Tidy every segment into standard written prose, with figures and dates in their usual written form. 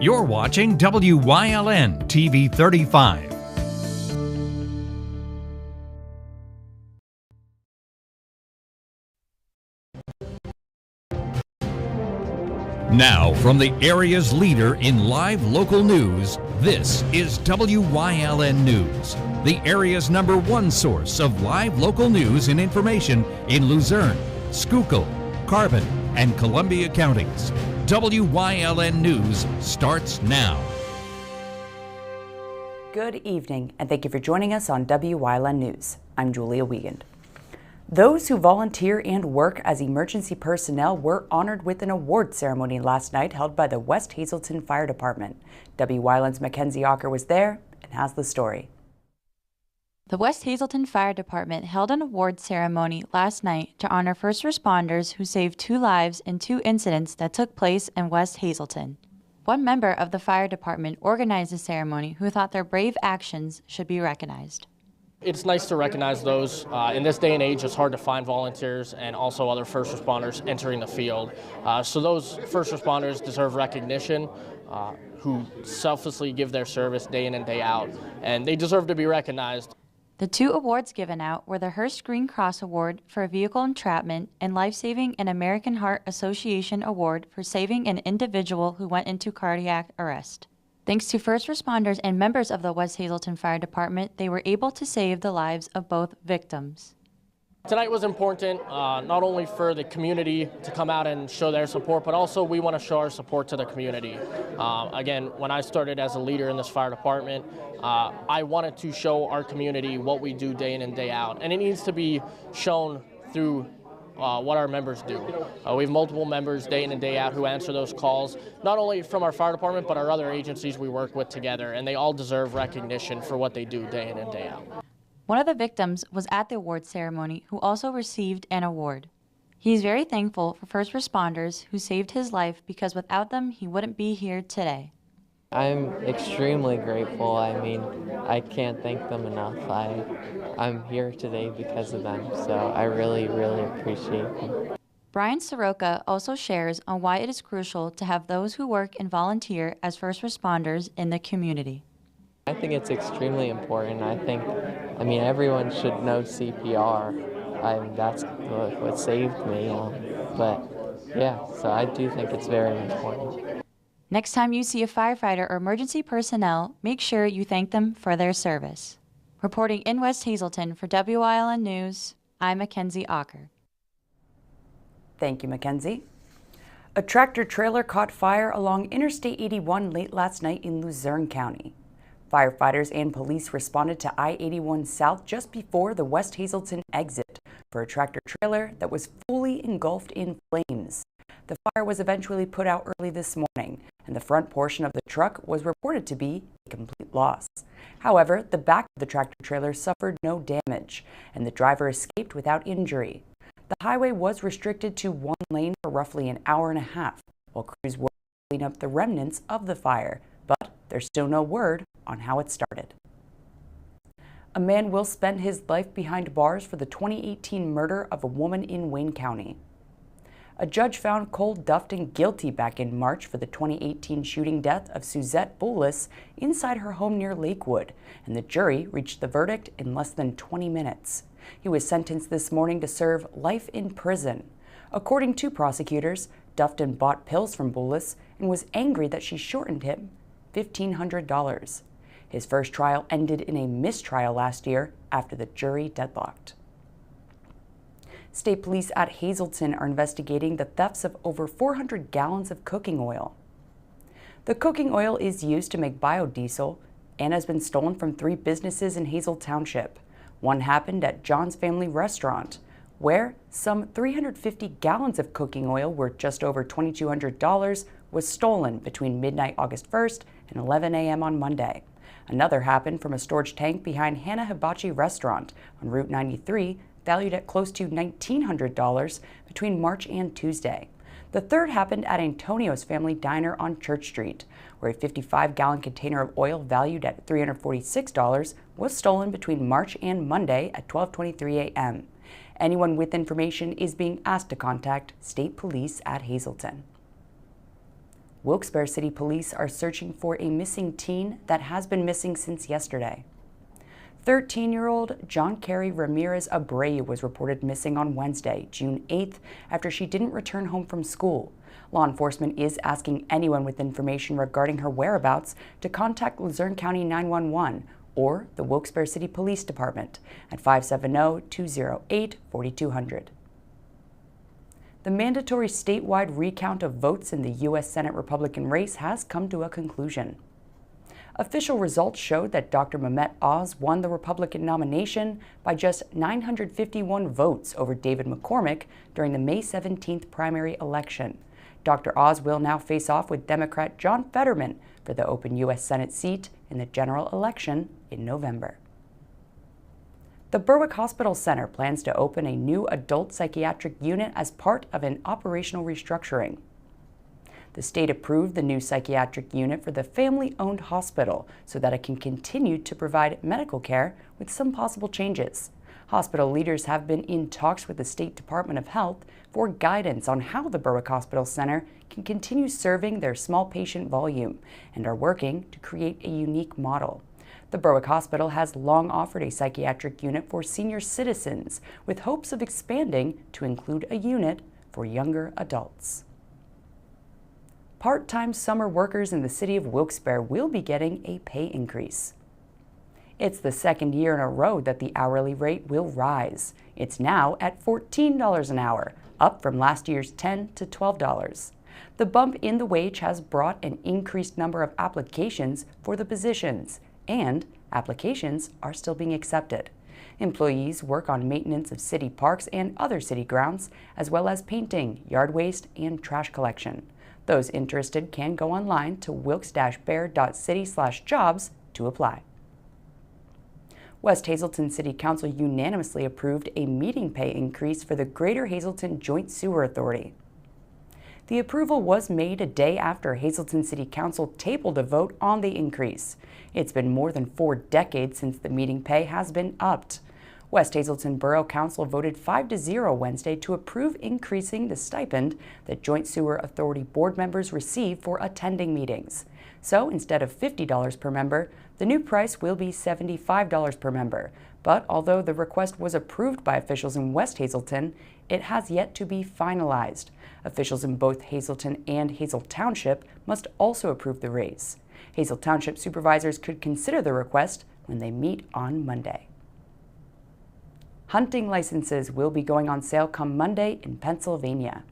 You're watching WYLN TV 35. Now, from the area's leader in live local news, this is WYLN News, the area's #1 source of live local news and information in Luzerne, Schuylkill, Carbon, and Columbia counties. WYLN News starts now. Good evening, and thank you for joining us on WYLN News. I'm Julia Wiegand. Those who volunteer and work as emergency personnel were honored with an award ceremony last night held by the West Hazelton Fire Department. WYLN's Mackenzie Ocker was there and has the story. The West Hazelton Fire Department held an award ceremony last night to honor first responders who saved 2 lives in 2 incidents that took place in West Hazelton. One member of the fire department organized the ceremony who thought their brave actions should be recognized. It's nice to recognize those. In this day and age, it's hard to find volunteers and also other first responders entering the field. So those first responders deserve recognition, who selflessly give their service day in and day out, and they deserve to be recognized. The 2 awards given out were the Hearst Green Cross Award for Vehicle Entrapment and Life-Saving and American Heart Association Award for saving an individual who went into cardiac arrest. Thanks to first responders and members of the West Hazelton Fire Department, they were able to save the lives of both victims. Tonight was important, not only for the community to come out and show their support, but also we want to show our support to the community. Again, when I started as a leader in this fire department, I wanted to show our community what we do day in and day out, and it needs to be shown through what our members do. We have multiple members day in and day out who answer those calls, not only from our fire department, but our other agencies we work with together, and they all deserve recognition for what they do day in and day out. One of the victims was at the award ceremony who also received an award. He is very thankful for first responders who saved his life because without them, he wouldn't be here today. I'm extremely grateful. I mean, I can't thank them enough. I'm here today because of them, so I really appreciate them. Brian Soroka also shares on why it is crucial to have those who work and volunteer as first responders in the community. I think it's extremely important. I mean, everyone should know CPR. That's what saved me. But yeah, so I do think it's very important. Next time you see a firefighter or emergency personnel, make sure you thank them for their service. Reporting in West Hazelton for WYLN News, I'm Mackenzie Ocker. Thank you, Mackenzie. A tractor trailer caught fire along Interstate 81 late last night in Luzerne County. Firefighters and police responded to I-81 South just before the West Hazelton exit for a tractor trailer that was fully engulfed in flames. The fire was eventually put out early this morning, and the front portion of the truck was reported to be a complete loss. However, the back of the tractor trailer suffered no damage, and the driver escaped without injury. The highway was restricted to 1 lane for roughly an hour and a half, while crews worked to clean up the remnants of the fire, but there's still no word on how it started. A man will spend his life behind bars for the 2018 murder of a woman in Wayne County. A judge found Cole Dufton guilty back in March for the 2018 shooting death of Suzette Boulis inside her home near Lakewood, and the jury reached the verdict in less than 20 minutes. He was sentenced this morning to serve life in prison. According to prosecutors, Dufton bought pills from Boulis and was angry that she shortened him $1,500. His first trial ended in a mistrial last year after the jury deadlocked. State police at Hazelton are investigating the thefts of over 400 gallons of cooking oil. The cooking oil is used to make biodiesel and has been stolen from 3 businesses in Hazel Township. One happened at John's Family Restaurant, where some 350 gallons of cooking oil worth just over $2,200 was stolen between midnight August 1st and 11 a.m. on Monday. Another happened from a storage tank behind Hannah Hibachi Restaurant on Route 93, valued at close to $1,900 between March and Tuesday. The third happened at Antonio's Family Diner on Church Street, where a 55-gallon container of oil valued at $346 was stolen between March and Monday at 12:23 a.m. Anyone with information is being asked to contact State Police at Hazelton. Wilkes-Barre City Police are searching for a missing teen that has been missing since yesterday. 13-year-old John Carey Ramirez Abreu was reported missing on Wednesday, June 8th, after she didn't return home from school. Law enforcement is asking anyone with information regarding her whereabouts to contact Luzerne County 911 or the Wilkes-Barre City Police Department at 570-208-4200. The mandatory statewide recount of votes in the U.S. Senate Republican race has come to a conclusion. Official results showed that Dr. Mehmet Oz won the Republican nomination by just 951 votes over David McCormick during the May 17th primary election. Dr. Oz will now face off with Democrat John Fetterman for the open U.S. Senate seat in the general election in November. The Berwick Hospital Center plans to open a new adult psychiatric unit as part of an operational restructuring. The state approved the new psychiatric unit for the family-owned hospital so that it can continue to provide medical care with some possible changes. Hospital leaders have been in talks with the State Department of Health for guidance on how the Berwick Hospital Center can continue serving their small patient volume and are working to create a unique model. The Berwick Hospital has long offered a psychiatric unit for senior citizens, with hopes of expanding to include a unit for younger adults. Part-time summer workers in the city of Wilkes-Barre will be getting a pay increase. It's the second year in a row that the hourly rate will rise. It's now at $14 an hour, up from last year's $10 to $12. The bump in the wage has brought an increased number of applications for the positions, and applications are still being accepted. Employees work on maintenance of city parks and other city grounds, as well as painting, yard waste, and trash collection. Those interested can go online to wilkes-barre.city/jobs to apply. West Hazelton City Council unanimously approved a meeting pay increase for the Greater Hazelton Joint Sewer Authority. The approval was made a day after Hazelton City Council tabled a vote on the increase. It's been more than 4 decades since the meeting pay has been upped. West Hazelton Borough Council voted 5-0 Wednesday to approve increasing the stipend that Joint Sewer Authority board members receive for attending meetings. So instead of $50 per member, the new price will be $75 per member. But although the request was approved by officials in West Hazelton, it has yet to be finalized. Officials in both Hazelton and Hazel Township must also approve the raise. Hazel Township supervisors could consider the request when they meet on Monday. Hunting licenses will be going on sale come Monday in Pennsylvania.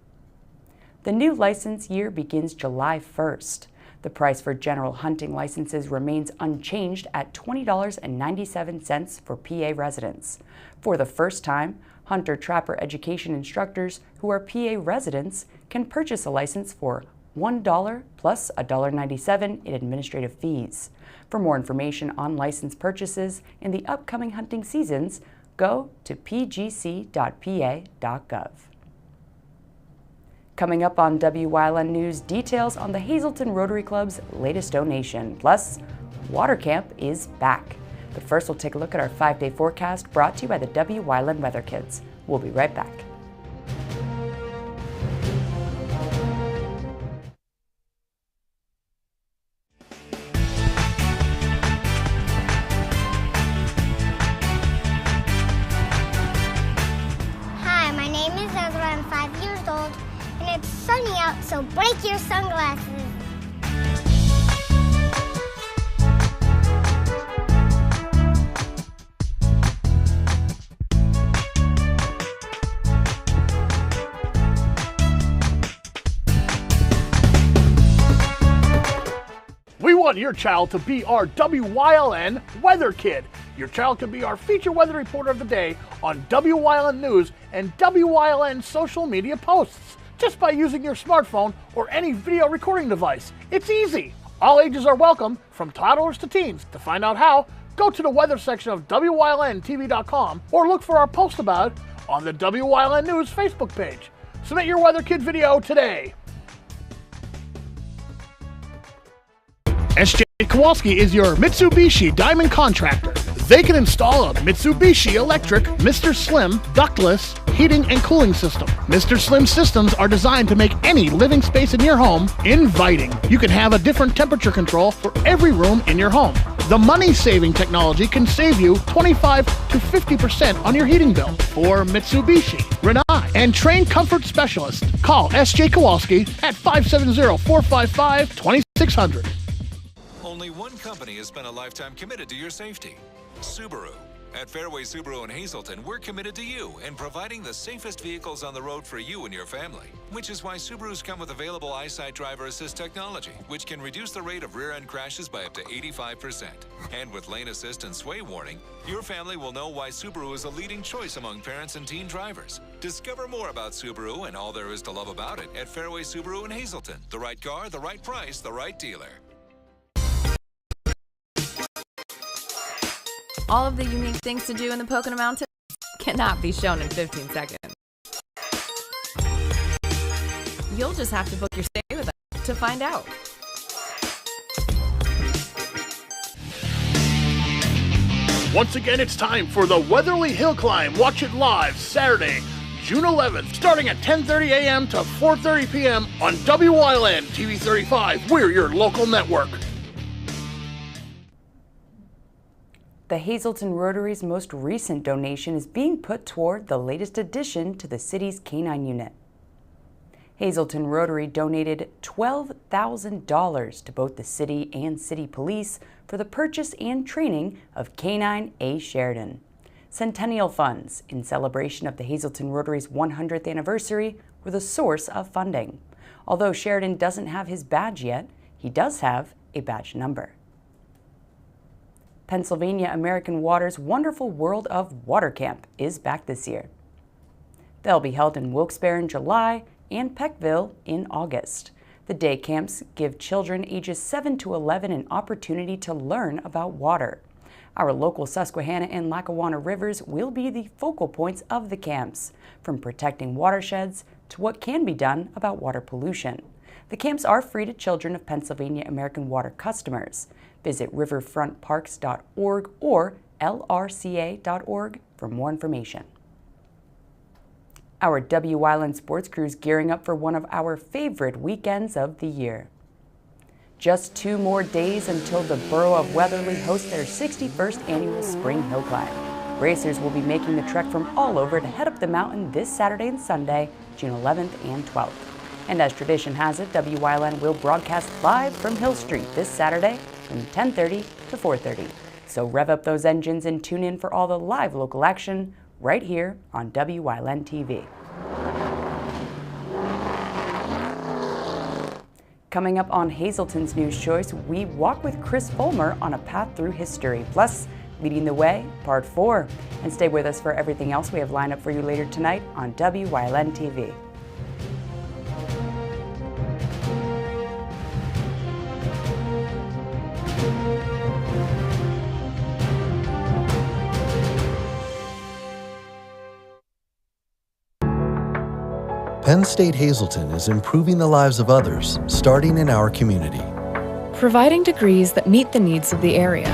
The new license year begins July 1st. The price for general hunting licenses remains unchanged at $20.97 for PA residents. For the first time, hunter-trapper education instructors who are PA residents can purchase a license for $1 plus $1.97 in administrative fees. For more information on license purchases in the upcoming hunting seasons, go to pgc.pa.gov. Coming up on WYLN News, details on the Hazelton Rotary Club's latest donation. Plus, Water Camp is back. But first, we'll take a look at our 5-day forecast brought to you by the WYLN Weather Kids. We'll be right back. Hi, my name is Ezra. I'm 5 years old, and it's sunny out, so break your sunglasses. We want your child to be our WYLN Weather Kid. Your child can be our feature weather reporter of the day on WYLN News and WYLN social media posts just by using your smartphone or any video recording device. It's easy. All ages are welcome, from toddlers to teens. To find out how, go to the weather section of WYLNTV.com or look for our post about it on the WYLN News Facebook page. Submit your Weather Kid video today. SJ Kowalski is your Mitsubishi Diamond Contractor. They can install a Mitsubishi Electric Mr. Slim ductless heating and cooling system. Mr. Slim systems are designed to make any living space in your home inviting. You can have a different temperature control for every room in your home. The money-saving technology can save you 25 to 50% on your heating bill. For Mitsubishi, Rinnai, and trained comfort specialists, call S.J. Kowalski at 570-455-2600. Only one company has been a lifetime committed to your safety. Subaru. At Fairway Subaru in Hazleton, we're committed to you and providing the safest vehicles on the road for you and your family. Which is why Subarus come with available EyeSight driver assist technology, which can reduce the rate of rear-end crashes by up to 85%. And with lane assist and sway warning, your family will know why Subaru is a leading choice among parents and teen drivers. Discover more about Subaru and all there is to love about it at Fairway Subaru in Hazleton. The right car, the right price, the right dealer. All of the unique things to do in the Pocono Mountains cannot be shown in 15 seconds. You'll just have to book your stay with us to find out. Once again, it's time for the Weatherly Hill Climb. Watch it live Saturday, June 11th, starting at 10:30 a.m. to 4:30 p.m. on Wyln TV 35. We're your local network. The Hazleton Rotary's most recent donation is being put toward the latest addition to the city's canine unit. Hazleton Rotary donated $12,000 to both the city and city police for the purchase and training of Canine A. Sheridan. Centennial funds, in celebration of the Hazleton Rotary's 100th anniversary, were the source of funding. Although Sheridan doesn't have his badge yet, he does have a badge number. Pennsylvania American Water's Wonderful World of Water Camp is back this year. They'll be held in Wilkes-Barre in July and Peckville in August. The day camps give children ages 7 to 11 an opportunity to learn about water. Our local Susquehanna and Lackawanna rivers will be the focal points of the camps, from protecting watersheds to what can be done about water pollution. The camps are free to children of Pennsylvania American Water customers. Visit riverfrontparks.org or lrca.org for more information. Our Wyln sports crew is gearing up for one of our favorite weekends of the year. Just 2 more days until the borough of Weatherly hosts their 61st annual Spring Hill Climb. Racers will be making the trek from all over to head up the mountain this Saturday and Sunday, June 11th and 12th. And as tradition has it, Wyln will broadcast live from Hill Street this Saturday from 10:30 to 4:30. So rev up those engines and tune in for all the live local action right here on Wyln TV. Coming up on Hazleton's News Choice, we walk with Chris Fulmer on a path through history, plus Leading the Way, Part 4. And stay with us for everything else we have lined up for you later tonight on Wyln TV. Penn State Hazleton is improving the lives of others, starting in our community. Providing degrees that meet the needs of the area.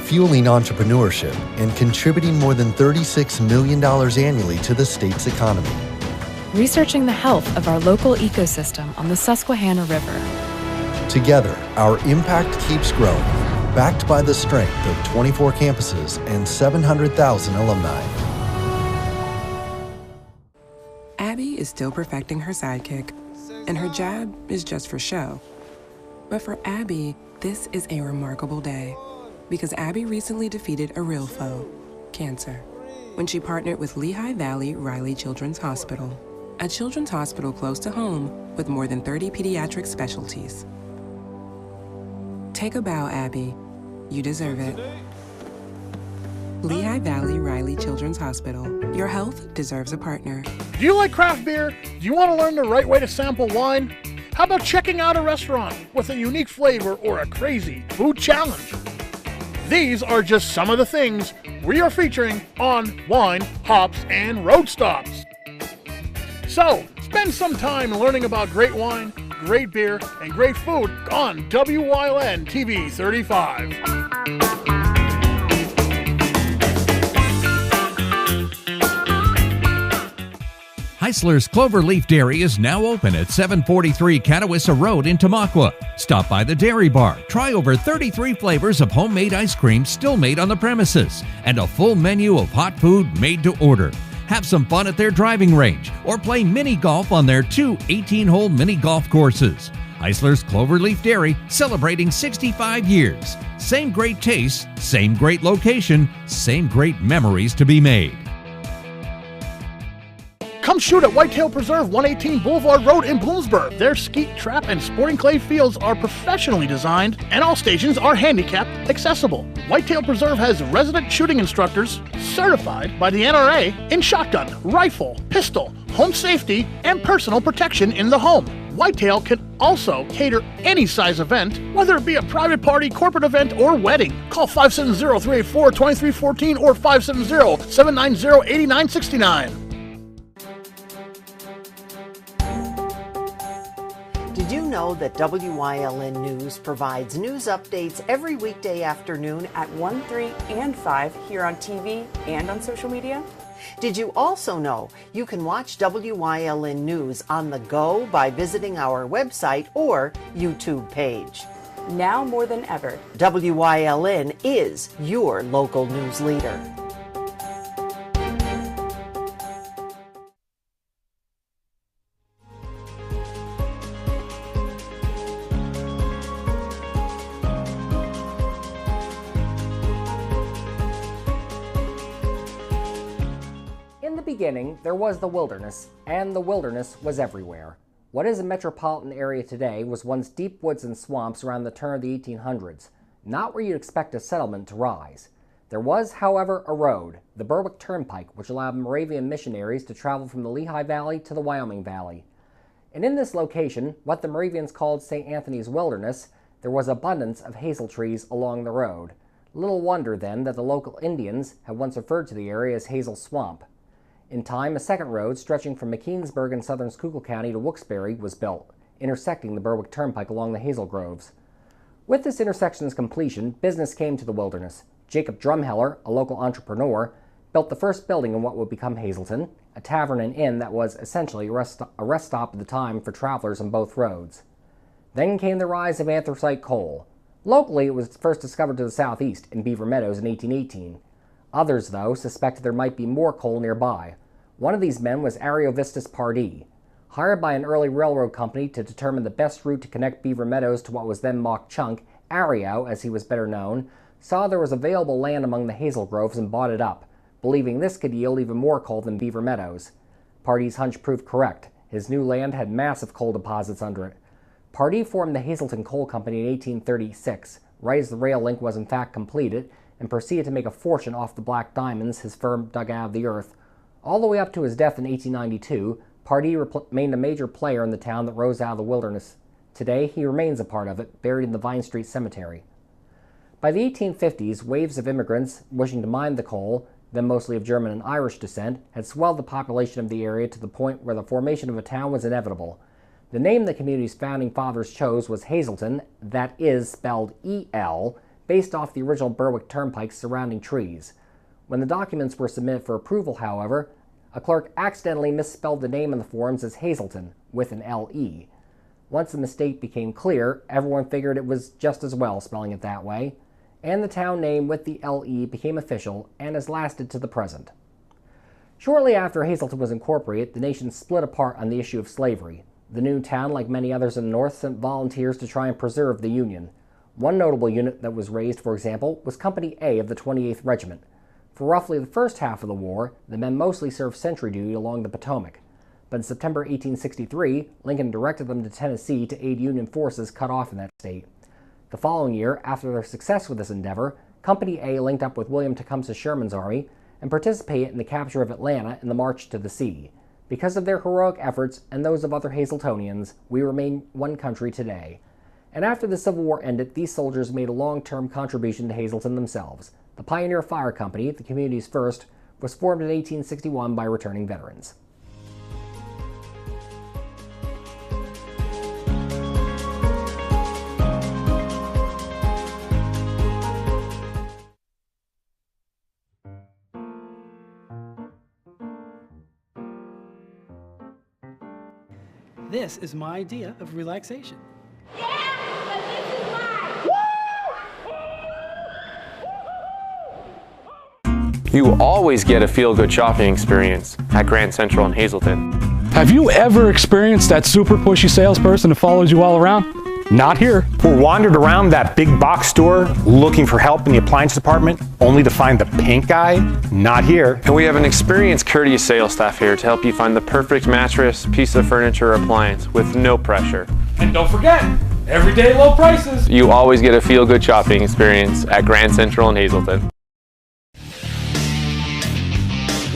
Fueling entrepreneurship and contributing more than $36 million annually to the state's economy. Researching the health of our local ecosystem on the Susquehanna River. Together, our impact keeps growing, backed by the strength of 24 campuses and 700,000 alumni. Abby is still perfecting her sidekick, and her jab is just for show. But for Abby, this is a remarkable day, because Abby recently defeated a real foe, cancer, when she partnered with Lehigh Valley Riley Children's Hospital, a children's hospital close to home with more than 30 pediatric specialties. Take a bow, Abby. You deserve it. Lehigh Valley Riley Children's Hospital. Your health deserves a partner. Do you like craft beer? Do you want to learn the right way to sample wine? How about checking out a restaurant with a unique flavor or a crazy food challenge? These are just some of the things we are featuring on Wine, Hops, and Road Stops. So, spend some time learning about great wine, great beer, and great food on Wyln TV 35. Heisler's Cloverleaf Dairy is now open at 743 Catawissa Road in Tamaqua. Stop by the dairy bar, try over 33 flavors of homemade ice cream still made on the premises, and a full menu of hot food made to order. Have some fun at their driving range or play mini golf on their 2 18-hole mini golf courses. Heisler's Cloverleaf Dairy, celebrating 65 years. Same great taste, same great location, same great memories to be made. Come shoot at Whitetail Preserve, 118 Boulevard Road in Bloomsburg. Their skeet, trap, and sporting clay fields are professionally designed, and all stations are handicapped accessible. Whitetail Preserve has resident shooting instructors certified by the NRA in shotgun, rifle, pistol, home safety, and personal protection in the home. Whitetail can also cater any size event, whether it be a private party, corporate event, or wedding. Call 570-384-2314 or 570-790-8969. Did you know that WYLN News provides news updates every weekday afternoon at 1, 3, and 5 here on TV and on social media? Did you also know you can watch WYLN News on the go by visiting our website or YouTube page? Now more than ever, WYLN is your local news leader. In the beginning, there was the wilderness, and the wilderness was everywhere. What is a metropolitan area today was once deep woods and swamps around the turn of the 1800s, not where you'd expect a settlement to rise. There was, however, a road, the Berwick Turnpike, which allowed Moravian missionaries to travel from the Lehigh Valley to the Wyoming Valley. And in this location, what the Moravians called St. Anthony's Wilderness, there was abundance of hazel trees along the road. Little wonder, then, that the local Indians had once referred to the area as Hazel Swamp. In time, a second road stretching from McKeansburg in southern Schuylkill County to Wilkes-Barre was built, intersecting the Berwick Turnpike along the hazel groves. With this intersection's completion, business came to the wilderness. Jacob Drumheller, a local entrepreneur, built the first building in what would become Hazleton, a tavern and inn that was essentially a rest stop at the time for travelers on both roads. Then came the rise of anthracite coal. Locally, it was first discovered to the southeast, in Beaver Meadows in 1818. Others, though, suspected there might be more coal nearby. One of these men was Ariovistus Pardee. Hired by an early railroad company to determine the best route to connect Beaver Meadows to what was then Mock Chunk, Ario, as he was better known, saw there was available land among the hazel groves and bought it up, believing this could yield even more coal than Beaver Meadows. Pardee's hunch proved correct. His new land had massive coal deposits under it. Pardee formed the Hazleton Coal Company in 1836, right as the rail link was in fact completed, and proceeded to make a fortune off the black diamonds his firm dug out of the earth. All the way up to his death in 1892, Pardee remained a major player in the town that rose out of the wilderness. Today, he remains a part of it, buried in the Vine Street Cemetery. By the 1850s, waves of immigrants wishing to mine the coal, then mostly of German and Irish descent, had swelled the population of the area to the point where the formation of a town was inevitable. The name the community's founding fathers chose was Hazleton, that is spelled E-L, based off the original Berwick Turnpike's surrounding trees. When the documents were submitted for approval, however, a clerk accidentally misspelled the name in the forms as Hazleton, with an L-E. Once the mistake became clear, everyone figured it was just as well spelling it that way, and the town name with the L-E became official and has lasted to the present. Shortly after Hazleton was incorporated, the nation split apart on the issue of slavery. The new town, like many others in the North, sent volunteers to try and preserve the Union. One notable unit that was raised, for example, was Company A of the 28th Regiment. For roughly the first half of the war, the men mostly served sentry duty along the Potomac. But in September 1863, Lincoln directed them to Tennessee to aid Union forces cut off in that state. The following year, after their success with this endeavor, Company A linked up with William Tecumseh Sherman's army and participated in the capture of Atlanta and the March to the Sea. Because of their heroic efforts and those of other Hazletonians, we remain one country today. And after the Civil War ended, these soldiers made a long-term contribution to Hazleton themselves. The Pioneer Fire Company, the community's first, was formed in 1861 by returning veterans. This is my idea of relaxation. You always get a feel-good shopping experience at Grand Central in Hazleton. Have you ever experienced that super pushy salesperson who follows you all around? Not here. Or wandered around that big box store looking for help in the appliance department only to find the pink guy? Not here. And we have an experienced, courteous sales staff here to help you find the perfect mattress, piece of furniture, or appliance with no pressure. And don't forget, everyday low prices. You always get a feel-good shopping experience at Grand Central in Hazleton.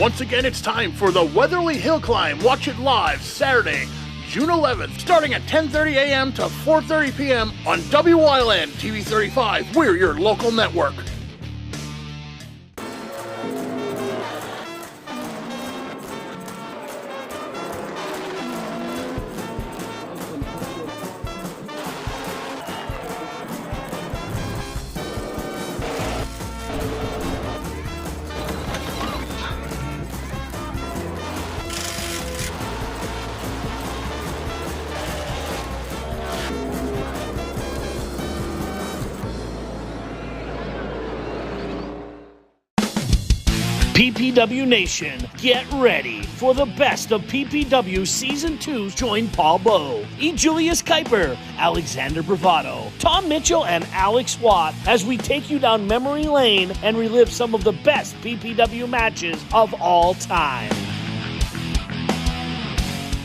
Once again, it's time for the Weatherly Hill Climb. Watch it live Saturday, June 11th, starting at 10:30 a.m. to 4:30 p.m. on Wyln TV 35. We're your local network. PPW Nation, get ready for the best of PPW Season 2. Join Paul Bowe, E. Julius Kuiper, Alexander Bravado, Tom Mitchell, and Alex Watt as we take you down memory lane and relive some of the best PPW matches of all time.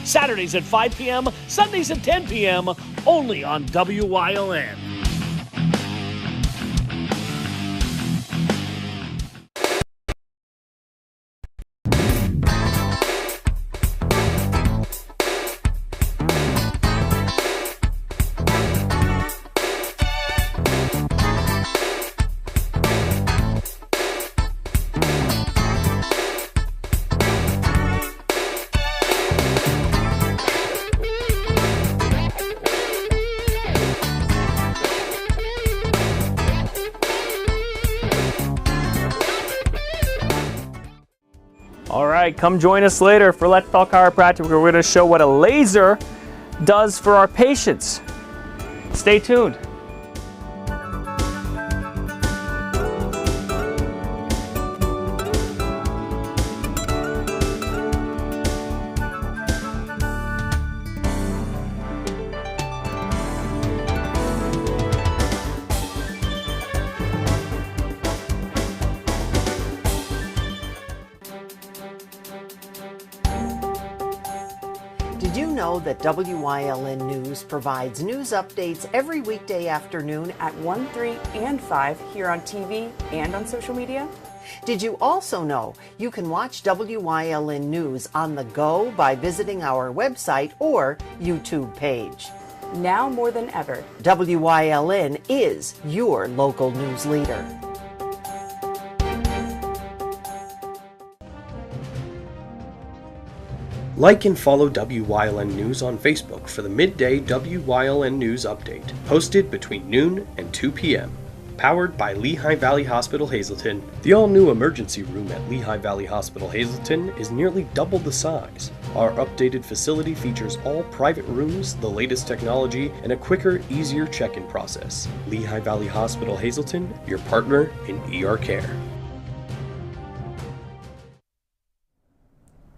Saturdays at 5 p.m., Sundays at 10 p.m., only on WYLN. All right, come join us later for Let's Talk Chiropractic, where we're going to show what a laser does for our patients. Stay tuned. Did you know that WYLN News provides news updates every weekday afternoon at 1, 3, and 5 here on TV and on social media? Did you also know you can watch WYLN News on the go by visiting our website or YouTube page? Now more than ever, WYLN is your local news leader. Like and follow WYLN News on Facebook for the midday WYLN News update, posted between noon and 2 p.m. Powered by Lehigh Valley Hospital Hazleton, the all-new emergency room at Lehigh Valley Hospital Hazleton is nearly double the size. Our updated facility features all private rooms, the latest technology, and a quicker, easier check-in process. Lehigh Valley Hospital Hazleton, your partner in ER care.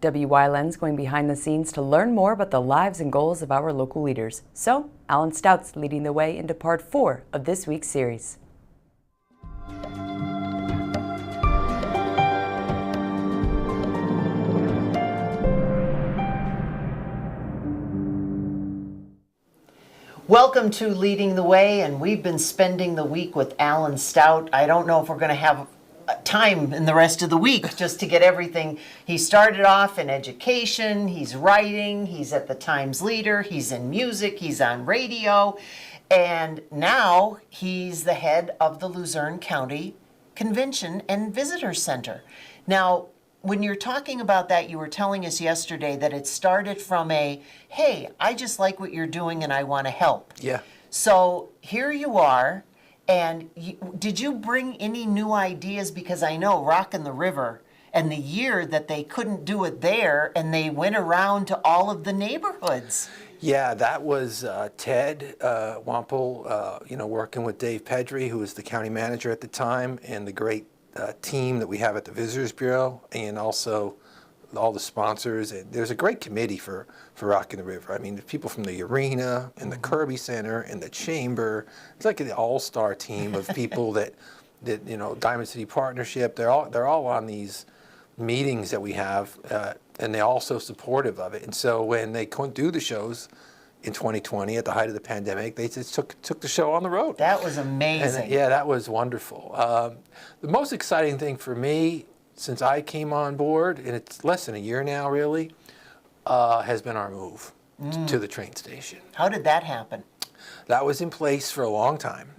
WYLN's going behind the scenes to learn more about the lives and goals of our local leaders. So, Alan Stout's leading the way into part 4 of this week's series. Welcome to Leading the Way, and we've been spending the week with Alan Stout. I don't know if we're going to have time in the rest of the week just to get everything. He started off in education, he's writing, he's at the Times Leader, he's in music, he's on radio, and now he's the head of the Luzerne County Convention and Visitor Center. Now, when you're talking about that, you were telling us yesterday that it started from a, hey, I just like what you're doing and I want to help. Yeah. So here you are. And did you bring any new ideas? Because I know Rockin' the River and the year that they couldn't do it there and they went around to all of the neighborhoods. Yeah, that was Ted Wampel, working with Dave Pedri, who was the county manager at the time, and the great team that we have at the Visitors Bureau, and also all the sponsors. And there's a great committee for Rockin' the River. I mean, the people from the arena and the Kirby Center and the Chamber. It's like an all-star team of people that Diamond City Partnership. They're all on these meetings that we have, and they're all so supportive of it. And so when they couldn't do the shows in 2020 at the height of the pandemic, they just took the show on the road. That was amazing. And, yeah, that was wonderful. The most exciting thing for me since I came on board, and it's less than a year now really, has been our move to the train station. How did that happen? That was in place for a long time.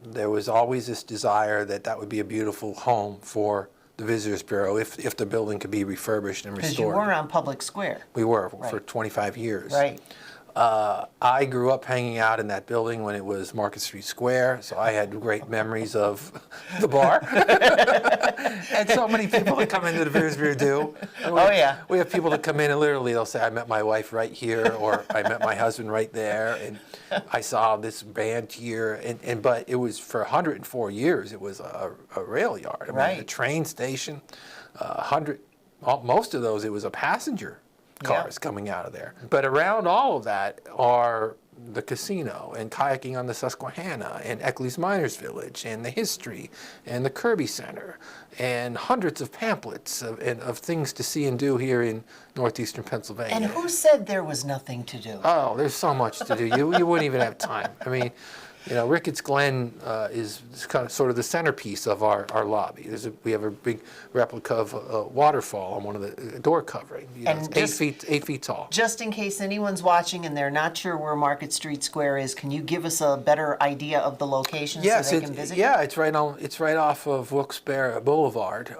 There was always this desire that would be a beautiful home for the Visitors Bureau if the building could be refurbished and restored. Because you were on Public Square. We were Right. for 25 years. Right. I grew up hanging out in that building when it was Market Street Square, so I had great memories of the bar. And so many people that come into the Visitors Bureau do. Yeah. We have people that come in and literally they'll say, I met my wife right here, or I met my husband right there, and I saw this band here. But it was for 104 years, it was a rail yard. I mean, a train station, most of those, it was a passenger cars coming out of there. But around all of that are the casino and kayaking on the Susquehanna and Eckley's Miners Village and the history and the Kirby Center and hundreds of pamphlets of things to see and do here in northeastern Pennsylvania. And who said there was nothing to do? Oh, there's so much to do. You wouldn't even have time. I mean, Ricketts Glen is kind of sort of the centerpiece of our lobby. We have a big replica of a waterfall on one of the door covering. It's 8 feet tall. Just in case anyone's watching and they're not sure where Market Street Square is, can you give us a better idea of the location so they can visit? Yeah, it's right off of Wilkes-Barre Boulevard,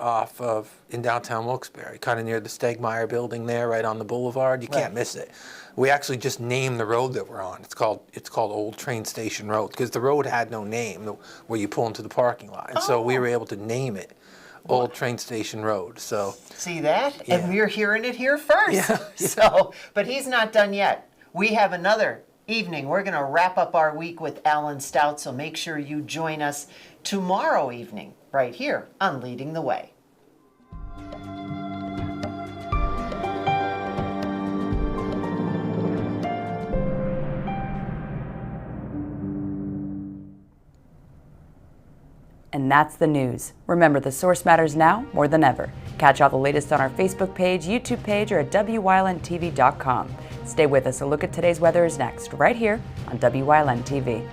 in downtown Wilkes-Barre, kind of near the Stegmeyer building there, right on the boulevard. You can't miss it. We actually just named the road that we're on. It's called Old Train Station Road because the road had no name where you pull into the parking lot, and so we were able to name it Old Train Station Road. So see that, and we're hearing it here first. So, but he's not done yet. We have another evening. We're going to wrap up our week with Alan Stout. So make sure you join us tomorrow evening right here on Leading the Way. And that's the news. Remember, the source matters now more than ever. Catch all the latest on our Facebook page, YouTube page, or at WYLNTV.com. Stay with us. A look at today's weather is next, right here on WYLN TV.